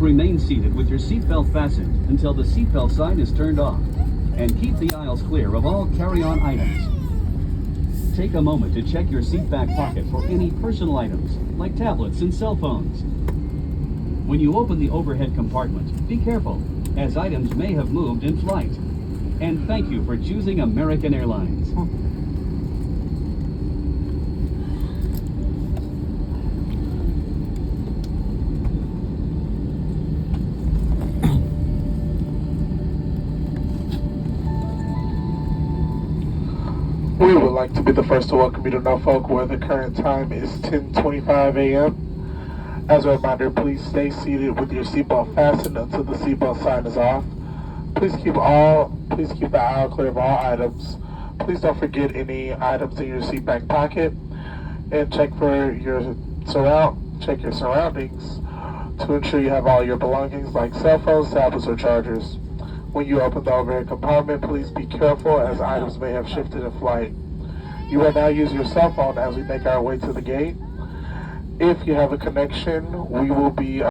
remain seated with your seatbelt fastened until the seatbelt sign is turned off, and keep the aisles clear of all carry-on items. Take a moment to check your seat back pocket for any personal items, like tablets and cell phones. When you open the overhead compartment, be careful, as items may have moved in flight. And thank you for choosing American Airlines. We would like to be the first to welcome you to Norfolk, where the current time is 10:25 a.m. As a reminder, please stay seated with your seatbelt fastened until the seatbelt sign is off. Please keep the aisle clear of all items. Please don't forget any items in your seat back pocket, and check your surroundings to ensure you have all your belongings like cell phones, tablets, or chargers. When you open the overhead compartment, please be careful as items may have shifted in flight. You will now use your cell phone as we make our way to the gate. If you have a connection, we will be